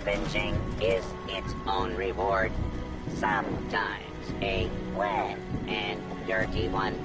Scavenging is its own reward. Sometimes a wet and dirty one.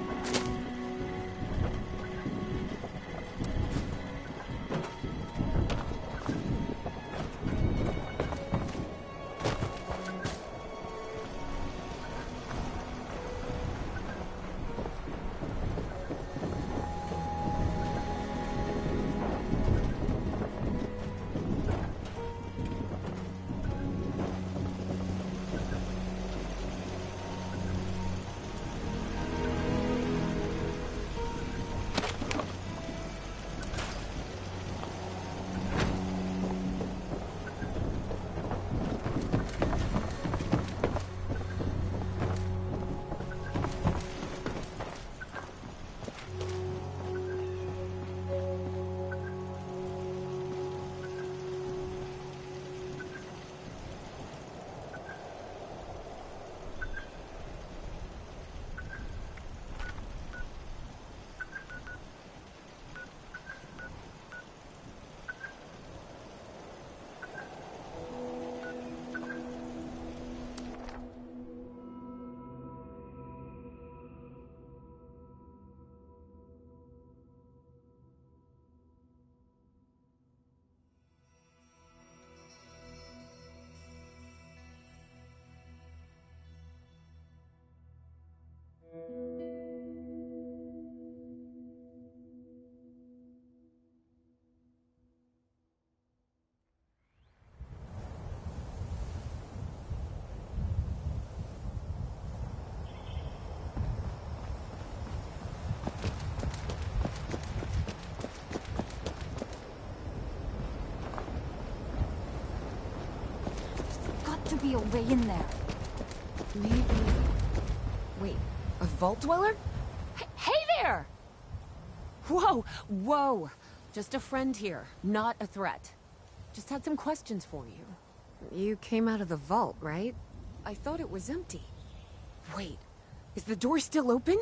To be a way in there. Maybe... Wait, a vault dweller? Hey there! Whoa, whoa! Just a friend here, not a threat. Just had some questions for you. You came out of the vault, right? I thought it was empty. Wait, is the door still open?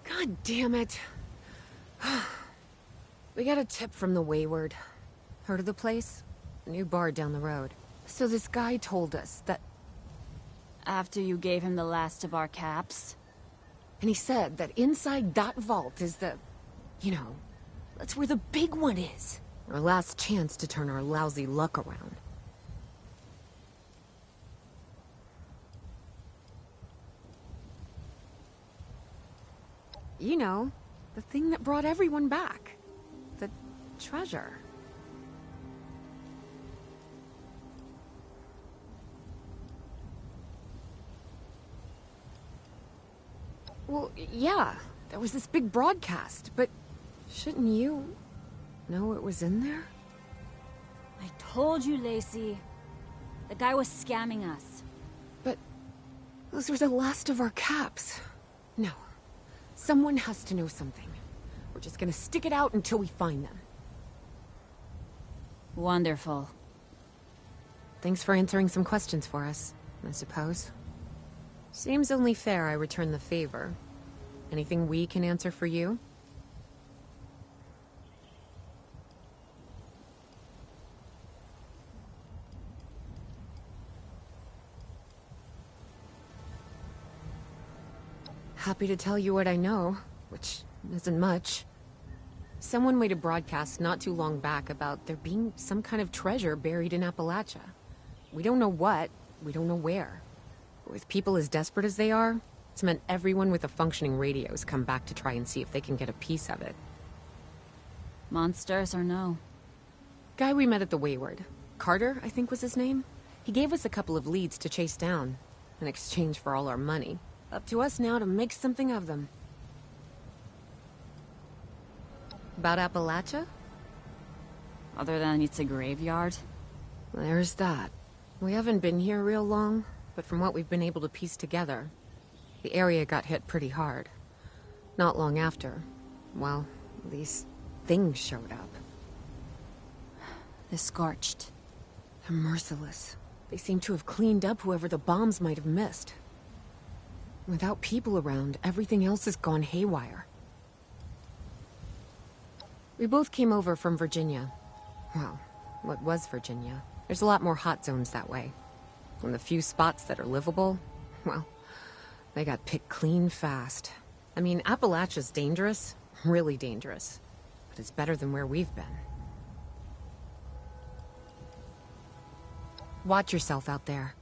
God damn it. We got a tip from the Wayward. Heard of the place? A new bar down the road. So this guy told us that... After you gave him the last of our caps? And he said that inside that vault is the... You know, that's where the big one is. Our last chance to turn our lousy luck around. You know, the thing that brought everyone back. The treasure. Well, yeah, there was this big broadcast, but shouldn't you know it was in there? I told you, Lacey. The guy was scamming us. But those were the last of our caps. No. Someone has to know something. We're just gonna stick it out until we find them. Wonderful. Thanks for answering some questions for us, I suppose. Seems only fair I return the favor. Anything we can answer for you? Happy to tell you what I know, which isn't much. Someone made a broadcast not too long back about there being some kind of treasure buried in Appalachia. We don't know what, we don't know where. With people as desperate as they are, it's meant everyone with a functioning radio has come back to try and see if they can get a piece of it. Monsters or no? Guy we met at the Wayward. Carter, I think was his name. He gave us a couple of leads to chase down, in exchange for all our money. Up to us now to make something of them. About Appalachia? Other than it's a graveyard? There's that. We haven't been here real long, but from what we've been able to piece together, the area got hit pretty hard. Not long after. Well, at least things showed up. The Scorched. They're merciless. They seem to have cleaned up whoever the bombs might have missed. Without people around, everything else has gone haywire. We both came over from Virginia. Well, what was Virginia? There's a lot more hot zones that way. And the few spots that are livable, well, they got picked clean fast. I mean, Appalachia's dangerous, really dangerous. But it's better than where we've been. Watch yourself out there.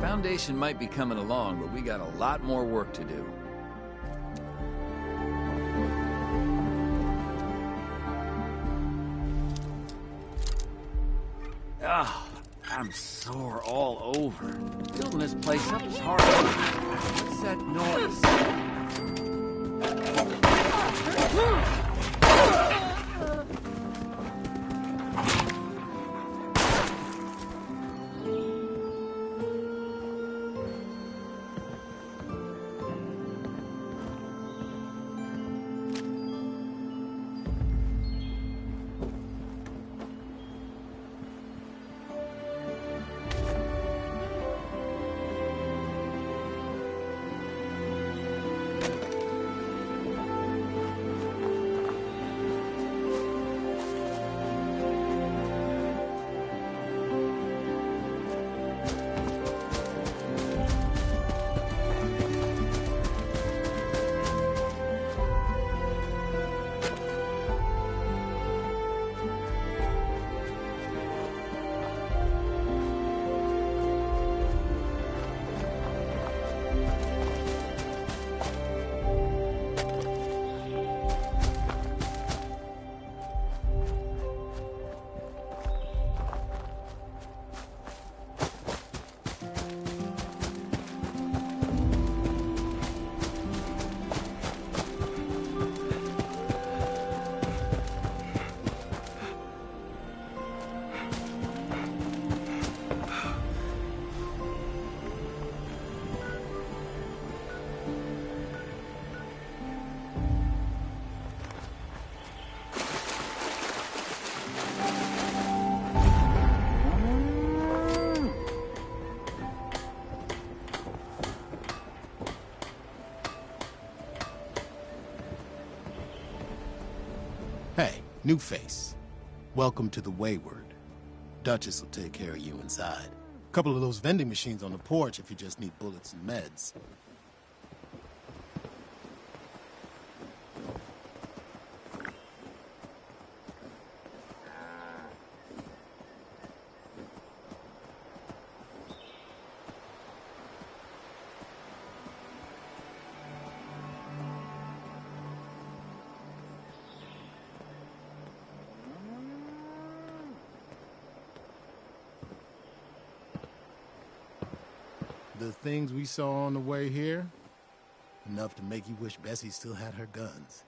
Foundation might be coming along, but we got a lot more work to do. Ah, I'm sore all over. Building this place up is hard. What's that noise? Hey, new face. Welcome to the Wayward. Duchess will take care of you inside. Couple of those vending machines on the porch if you just need bullets and meds. The things we saw on the way here, enough to make you wish Bessie still had her guns.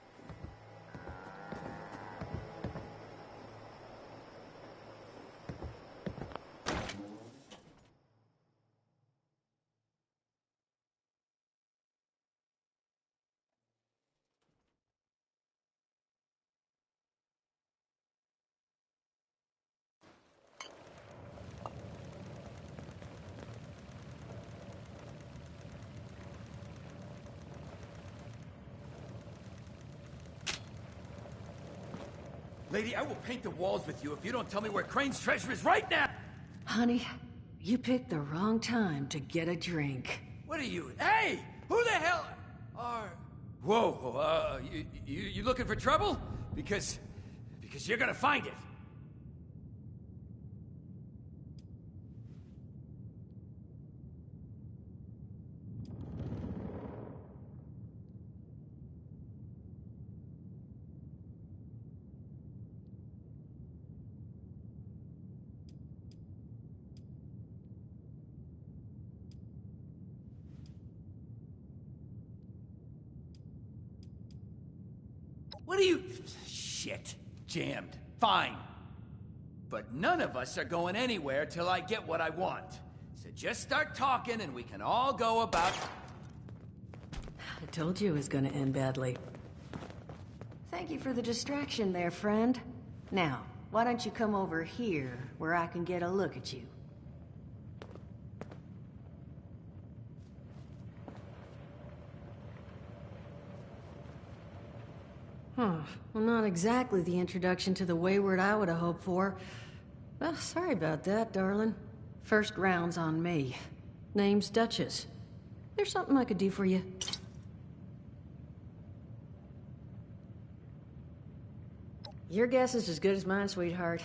Lady, I will paint the walls with you if you don't tell me where Crane's treasure is right now! Honey, you picked the wrong time to get a drink. What are you? Hey! Who the hell are... Whoa, you looking for trouble? Because you're gonna find it. What are you... Shit. Jammed. Fine. But none of us are going anywhere till I get what I want. So just start talking and we can all go about... I told you it was gonna end badly. Thank you for the distraction there, friend. Now, why don't you come over here, where I can get a look at you? Well, not exactly the introduction to the Wayward I would have hoped for. Well, sorry about that, darling. First round's on me. Name's Duchess. There's something I could do for you. Your guess is as good as mine, sweetheart.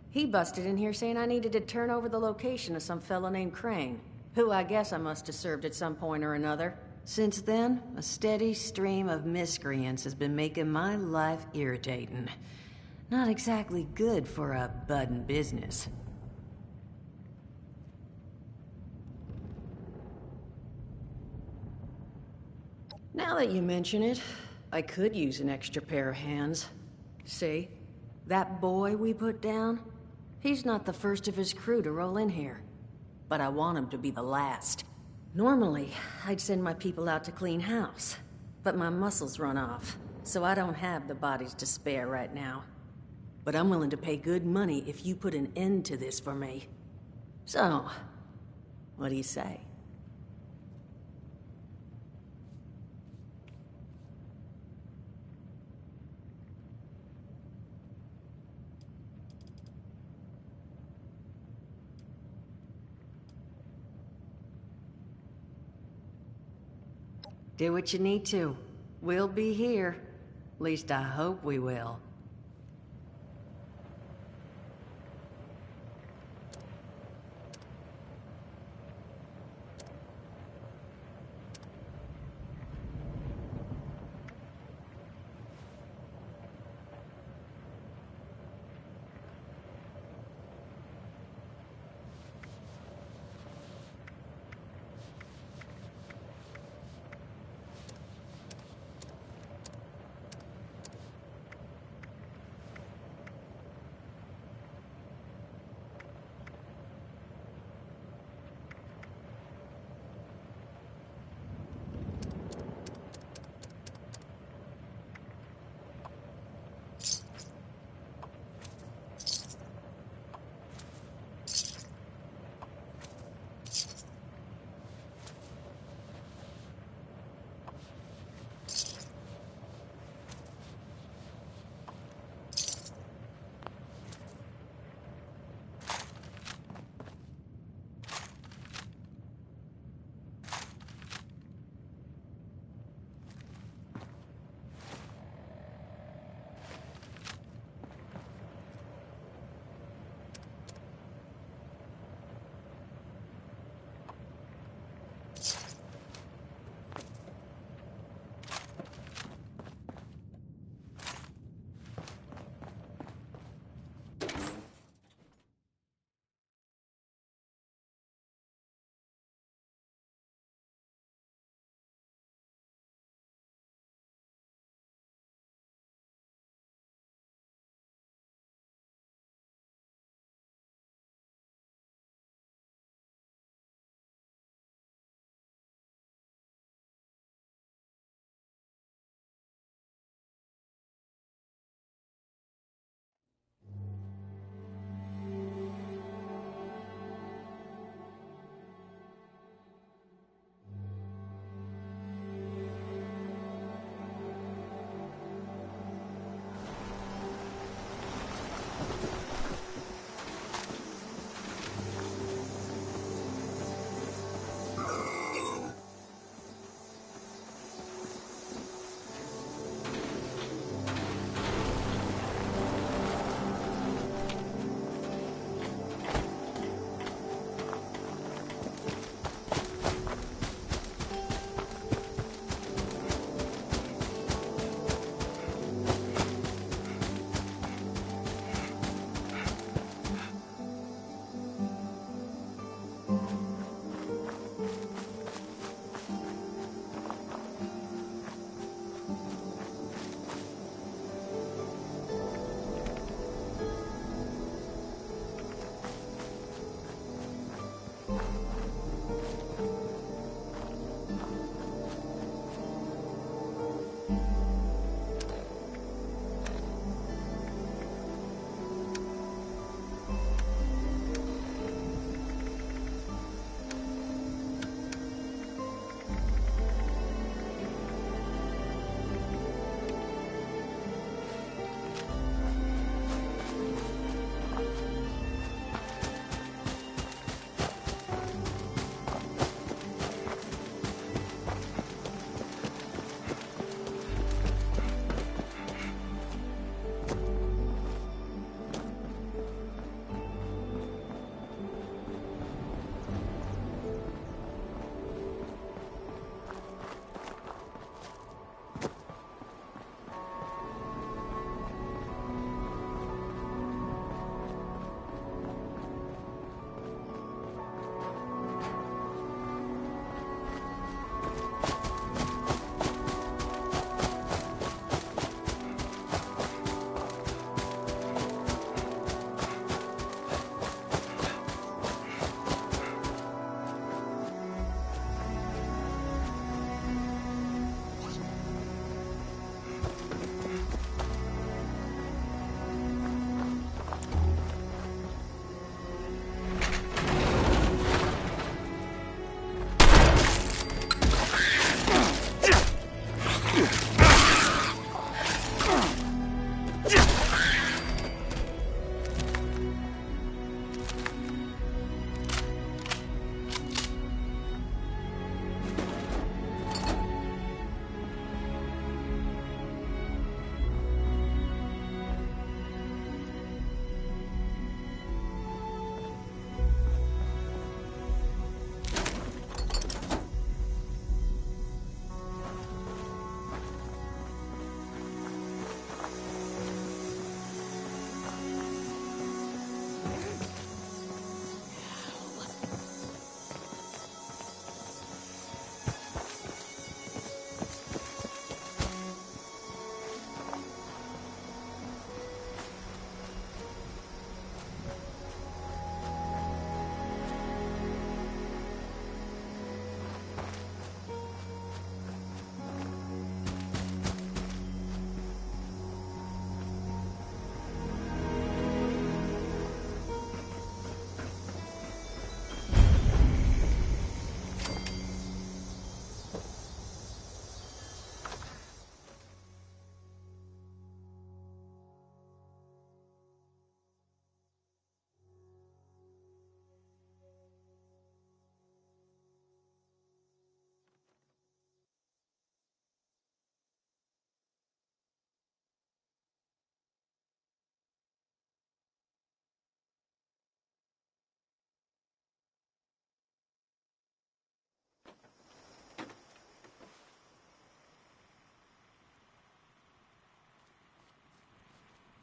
He busted in here saying I needed to turn over the location of some fellow named Crane, who I guess I must have served at some point or another. Since then, a steady stream of miscreants has been making my life irritating. Not exactly good for a budding business. Now that you mention it, I could use an extra pair of hands. See? That boy we put down? He's not the first of his crew to roll in here. But I want him to be the last. Normally, I'd send my people out to clean house, but my muscles run off, so I don't have the bodies to spare right now. But I'm willing to pay good money if you put an end to this for me. So, what do you say? Do what you need to. We'll be here. At least I hope we will.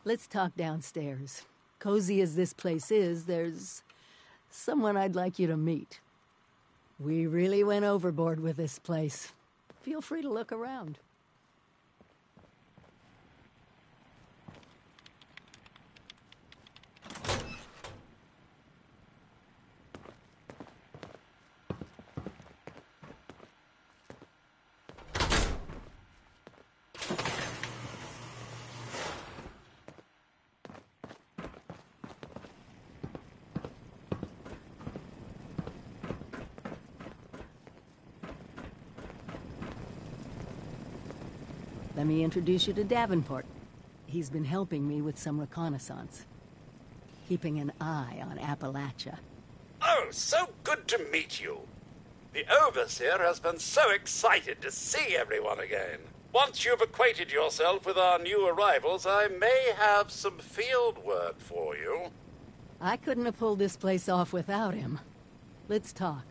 Let's talk downstairs. Cozy as this place is, there's someone I'd like you to meet. We really went overboard with this place. Feel free to look around. Let me introduce you to Davenport. He's been helping me with some reconnaissance. Keeping an eye on Appalachia. Oh, so good to meet you. The Overseer has been so excited to see everyone again. Once you've acquainted yourself with our new arrivals, I may have some field work for you. I couldn't have pulled this place off without him. Let's talk.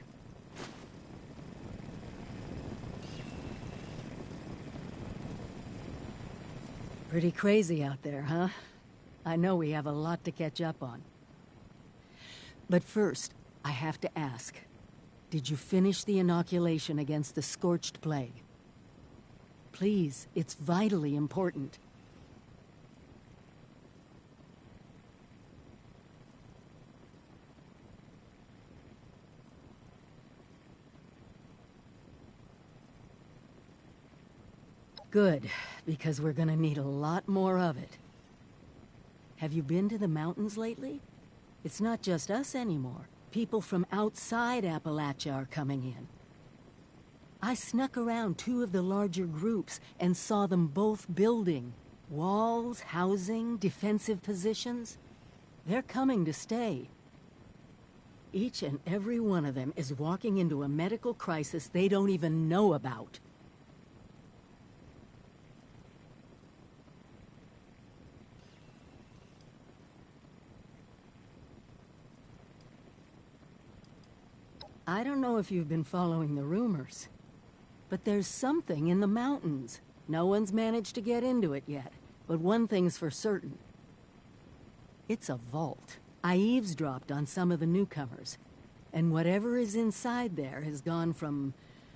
Pretty crazy out there, huh? I know we have a lot to catch up on. But first, I have to ask, did you finish the inoculation against the Scorched Plague? Please, it's vitally important. Good, because we're gonna need a lot more of it. Have you been to the mountains lately? It's not just us anymore. People from outside Appalachia are coming in. I snuck around two of the larger groups and saw them both building. Walls, housing, defensive positions. They're coming to stay. Each and every one of them is walking into a medical crisis they don't even know about. I don't know if you've been following the rumors, but there's something in the mountains. No one's managed to get into it yet, but one thing's for certain. It's a vault. I eavesdropped on some of the newcomers, and whatever is inside there has gone from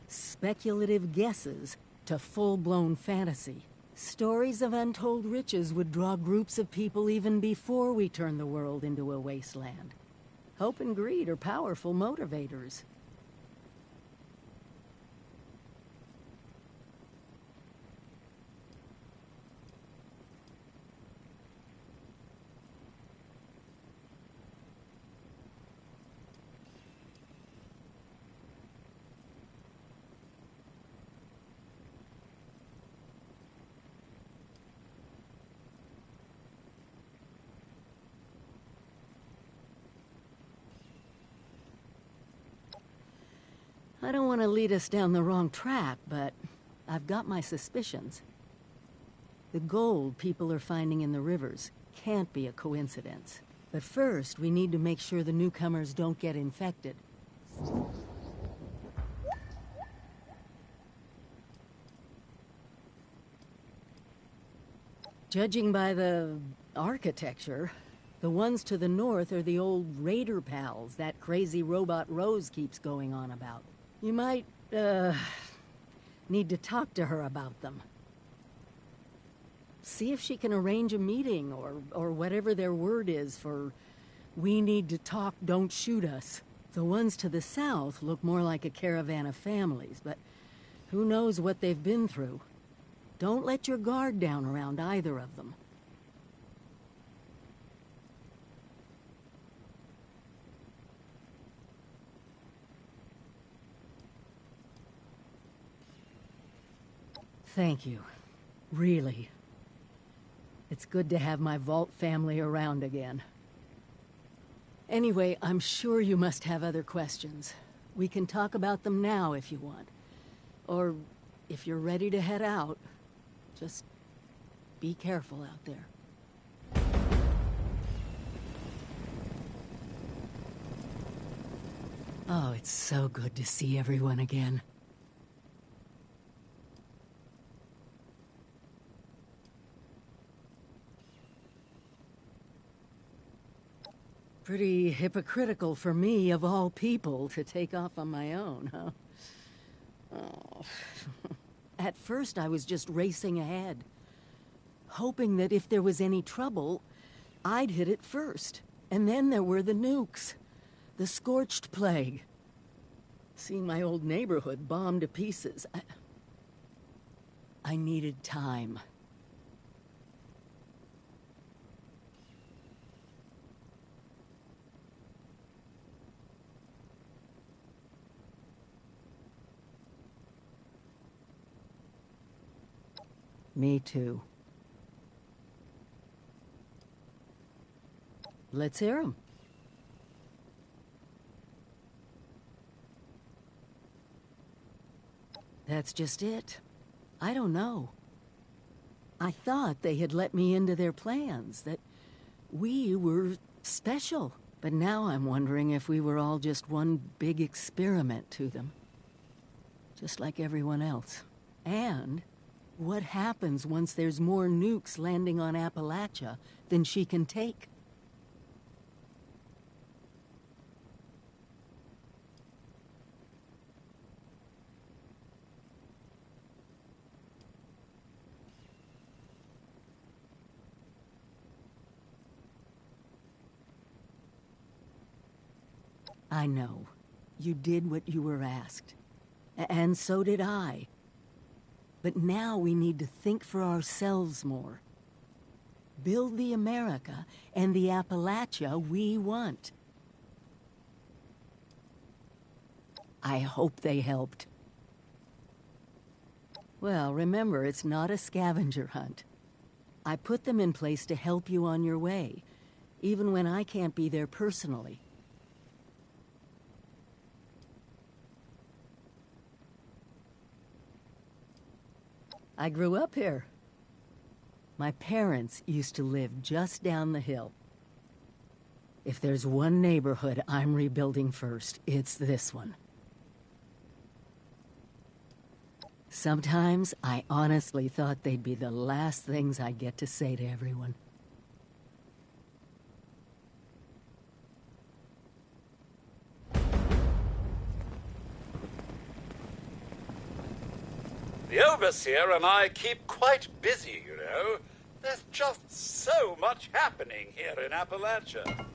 speculative guesses to full-blown fantasy. Stories of untold riches would draw groups of people even before we turn the world into a wasteland. Hope and greed are powerful motivators. I don't want to lead us down the wrong track, but I've got my suspicions. The gold people are finding in the rivers can't be a coincidence. But first, we need to make sure the newcomers don't get infected. Judging by the architecture, the ones to the north are the old raider pals that crazy robot Rose keeps going on about. You might, need to talk to her about them. See if she can arrange a meeting, or whatever their word is for, we need to talk, don't shoot us. The ones to the south look more like a caravan of families, but who knows what they've been through. Don't let your guard down around either of them. Thank you. Really. It's good to have my Vault family around again. Anyway, I'm sure you must have other questions. We can talk about them now if you want. Or if you're ready to head out, just be careful out there. Oh, it's so good to see everyone again. Pretty hypocritical for me, of all people, to take off on my own, huh? Oh. At first, I was just racing ahead, hoping that if there was any trouble, I'd hit it first. And then there were the nukes, the scorched plague. Seeing my old neighborhood bombed to pieces, I needed time. Me too. Let's hear 'em. That's just it. I don't know. I thought they had let me into their plans, that we were special. But now I'm wondering if we were all just one big experiment to them. Just like everyone else. And what happens once there's more nukes landing on Appalachia than she can take? I know. You did what you were asked. And so did I. But now we need to think for ourselves more. Build the America and the Appalachia we want. I hope they helped. Well, remember, it's not a scavenger hunt. I put them in place to help you on your way, even when I can't be there personally. I grew up here. My parents used to live just down the hill. If there's one neighborhood I'm rebuilding first, it's this one. Sometimes I honestly thought they'd be the last things I'd get to say to everyone. The Overseer and I keep quite busy, you know. There's just so much happening here in Appalachia.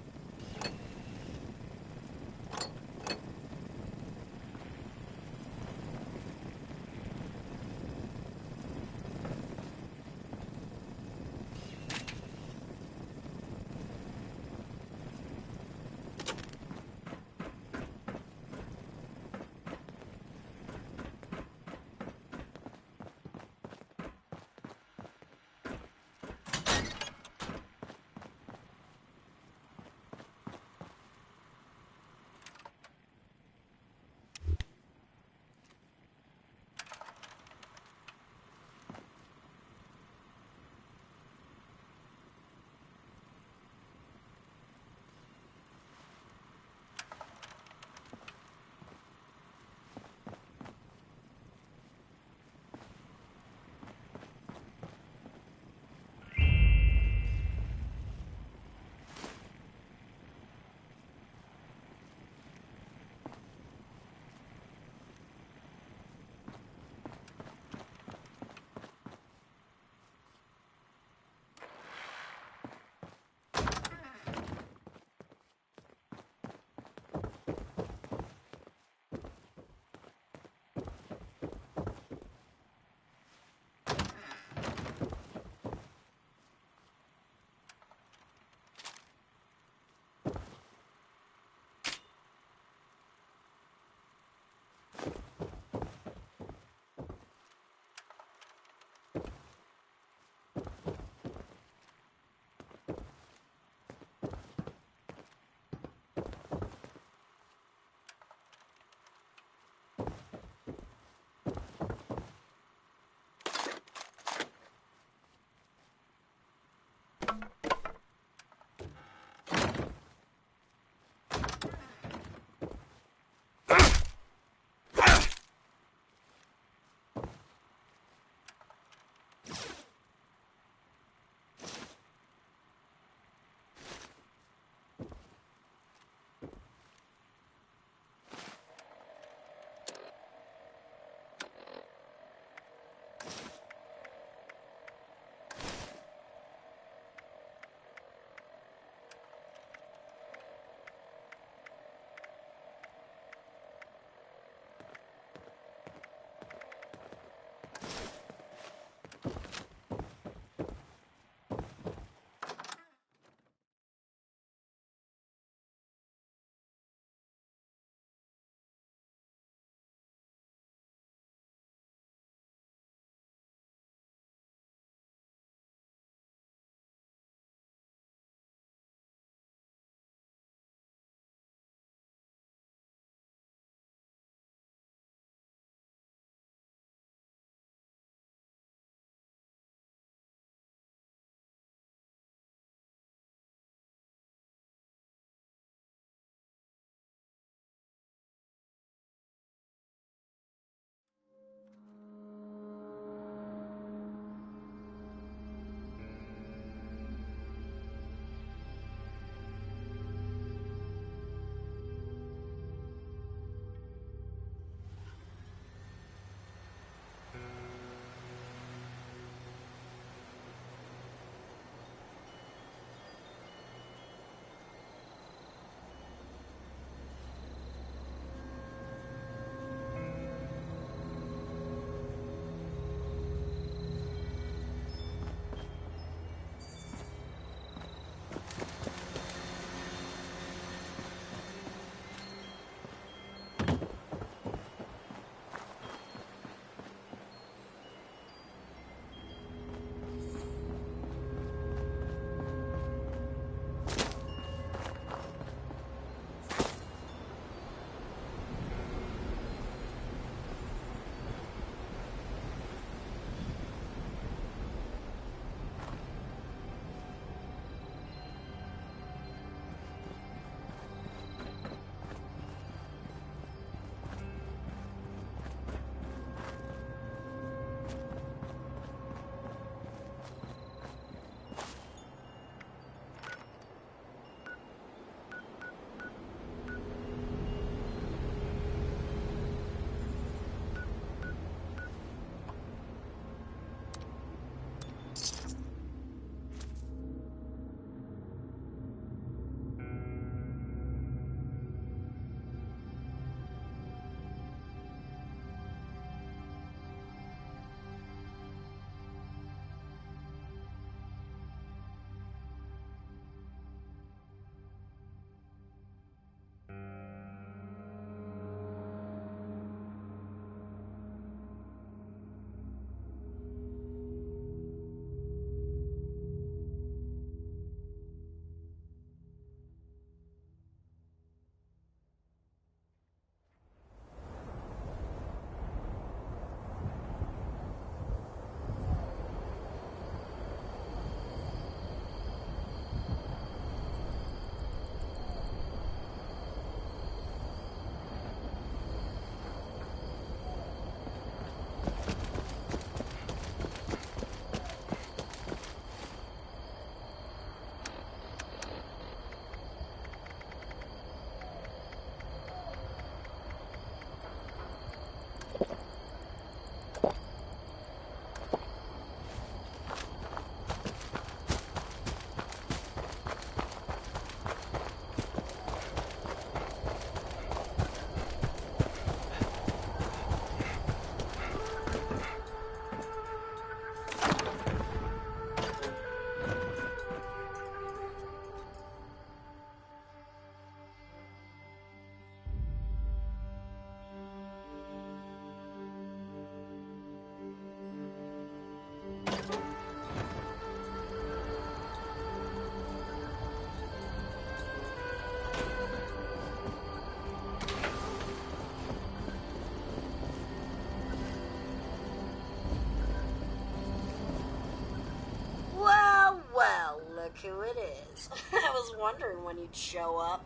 it is. I was wondering when you'd show up.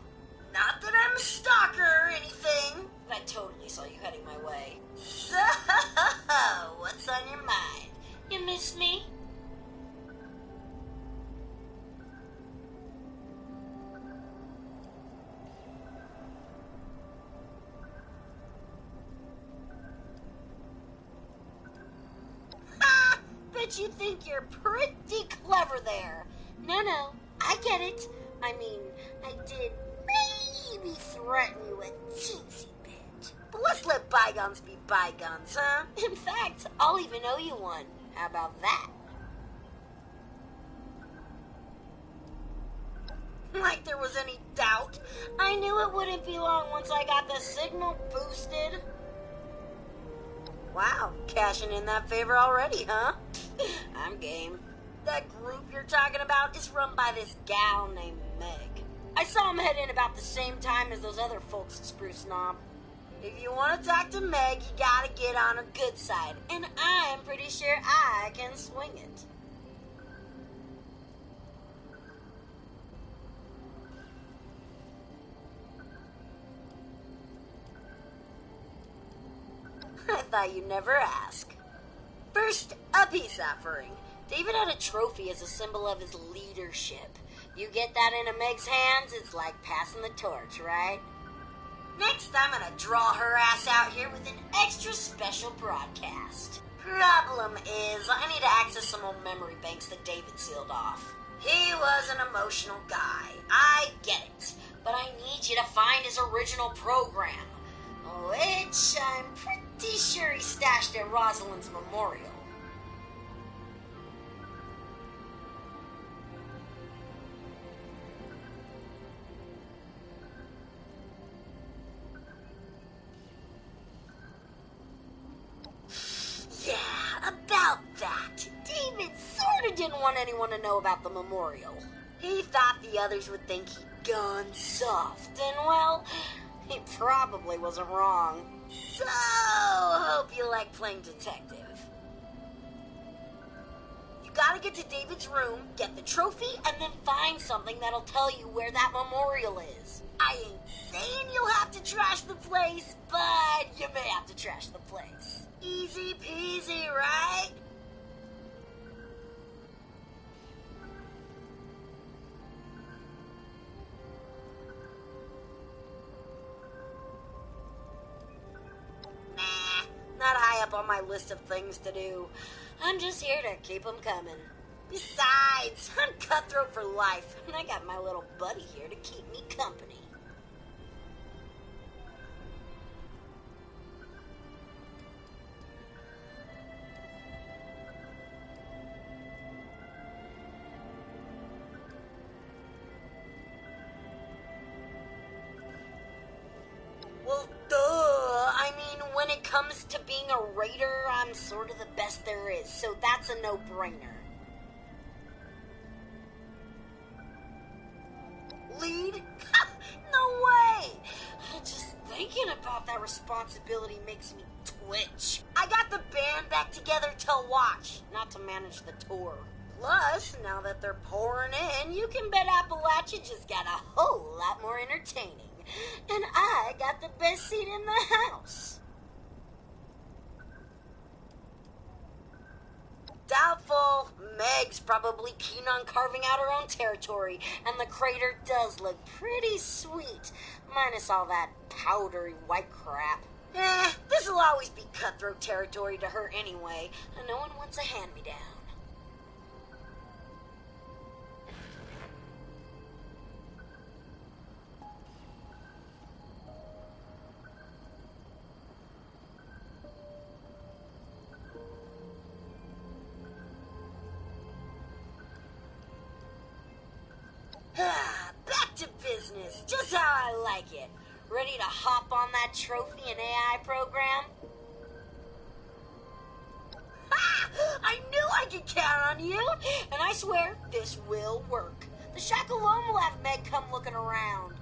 Not that I'm a stalker or anything. But I totally saw you heading my way. So, what's on your mind? You miss me? Bet you think you're pretty clever there. No, I get it. I mean, I did maybe threaten you a teensy bit. But let's let bygones be bygones, huh? In fact, I'll even owe you one. How about that? Like there was any doubt. I knew it wouldn't be long once I got the signal boosted. Wow, cashing in that favor already, huh? I'm game. That group you're talking about is run by this gal named Meg. I saw him head in about the same time as those other folks at Spruce Knob. If you want to talk to Meg, you gotta get on her good side. And I'm pretty sure I can swing it. I thought you'd never ask. First, a peace offering. David had a trophy as a symbol of his leadership. You get that into Meg's hands, it's like passing the torch, right? Next, I'm gonna draw her ass out here with an extra special broadcast. Problem is, I need to access some old memory banks that David sealed off. He was an emotional guy. I get it. But I need you to find his original program, which I'm pretty sure he stashed at Rosalind's memorial. Yeah, about that. David sort of didn't want anyone to know about the memorial. He thought the others would think he'd gone soft, and well, he probably wasn't wrong. So, hope you like playing detective. You gotta get to David's room, get the trophy, and then find something that'll tell you where that memorial is. I ain't saying you'll have to trash the place, but you may have to trash the place. Easy peasy, right? Not high up on my list of things to do. I'm just here to keep them coming. Besides, I'm cutthroat for life, and I got my little buddy here to keep me company. Well, duh. I mean, when it comes to being a raider, I'm sort of the best there is, so that's a no-brainer. Lead? No way! Just thinking about that responsibility makes me twitch. I got the band back together to watch, not to manage the tour. Plus, now that they're pouring in, you can bet Appalachia just got a whole lot more entertaining. And I got the best seat in the house. Doubtful. Meg's probably keen on carving out her own territory, and the crater does look pretty sweet, minus all that powdery white crap. This'll always be cutthroat territory to her anyway, and no one wants a hand-me-down. Back to business, just how I like it. Ready to hop on that trophy and AI program? Ha! I knew I could count on you! And I swear, this will work. The shack alone will have Meg come looking around.